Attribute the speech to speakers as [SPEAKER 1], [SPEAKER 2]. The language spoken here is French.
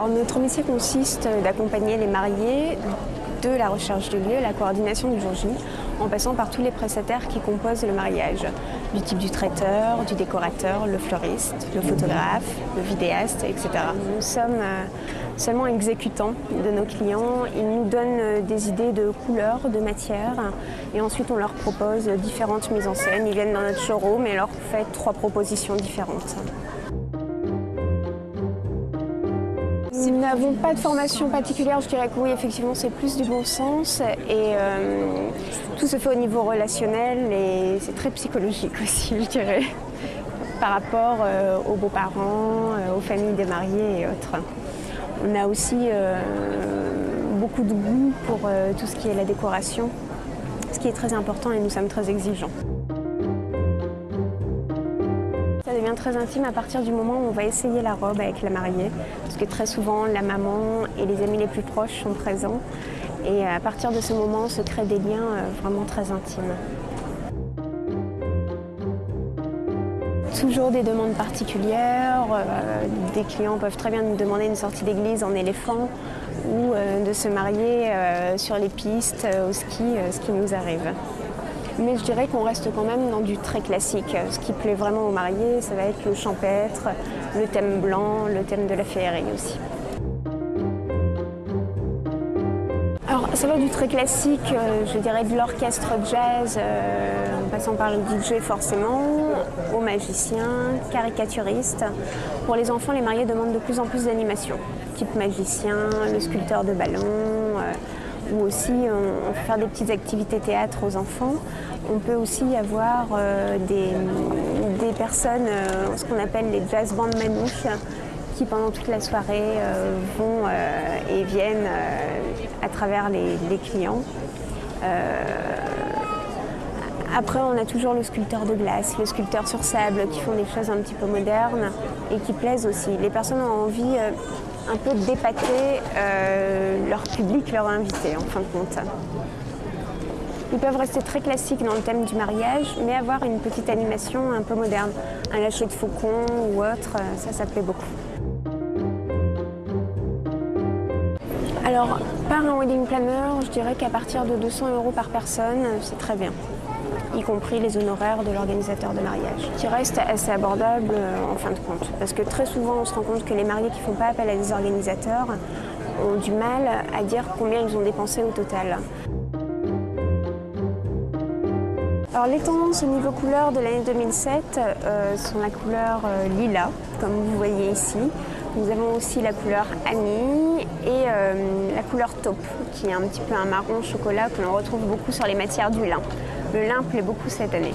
[SPEAKER 1] Alors, notre métier consiste d'accompagner les mariés de la recherche de lieu, la coordination du jour J, en passant par tous les prestataires qui composent le mariage, du type du traiteur, du décorateur, le fleuriste, le photographe, le vidéaste, etc. Nous sommes seulement exécutants de nos clients. Ils nous donnent des idées de couleurs, de matières, et ensuite on leur propose différentes mises en scène. Ils viennent dans notre showroom et leur fait 3 propositions différentes. Nous n'avons pas de formation particulière, je dirais que oui, effectivement, c'est plus du bon sens et tout se fait au niveau relationnel et c'est très psychologique aussi, je dirais, par rapport aux beaux-parents, aux familles des mariés et autres. On a aussi beaucoup de goût pour tout ce qui est la décoration, ce qui est très important et nous sommes très exigeants. Ça devient très intime à partir du moment où on va essayer la robe avec la mariée, parce que très souvent la maman et les amis les plus proches sont présents et à partir de ce moment se créent des liens vraiment très intimes. Toujours des demandes particulières, des clients peuvent très bien nous demander une sortie d'église en éléphant ou de se marier sur les pistes au ski, ce qui nous arrive. Mais je dirais qu'on reste quand même dans du très classique. Ce qui plaît vraiment aux mariés, ça va être le champêtre, le thème blanc, le thème de la féerie aussi. Alors ça va du très classique, je dirais de l'orchestre jazz, en passant par le DJ forcément, aux magiciens, caricaturistes. Pour les enfants, les mariés demandent de plus en plus d'animation, type magicien, le sculpteur de ballons, ou aussi on peut faire des petites activités théâtre aux enfants. On peut aussi avoir des personnes, ce qu'on appelle les jazz bands manouches, qui pendant toute la soirée vont et viennent à travers les clients. Après, on a toujours le sculpteur de glace, le sculpteur sur sable, qui font des choses un petit peu modernes et qui plaisent aussi. Les personnes ont envie un peu d'épater leur public, leur invité, en fin de compte. Ils peuvent rester très classiques dans le thème du mariage, mais avoir une petite animation un peu moderne. Un lâcher de faucon ou autre, ça plaît beaucoup. Alors, par un wedding planner, je dirais qu'à partir de 200 € par personne, c'est très bien, y compris les honoraires de l'organisateur de mariage, qui reste assez abordable en fin de compte. Parce que très souvent, on se rend compte que les mariés qui ne font pas appel à des organisateurs ont du mal à dire combien ils ont dépensé au total. Alors les tendances au niveau couleur de l'année 2007 sont la couleur lilas, comme vous voyez ici. Nous avons aussi la couleur anis et la couleur taupe, qui est un petit peu un marron chocolat que l'on retrouve beaucoup sur les matières du lin. Le lin plaît beaucoup cette année.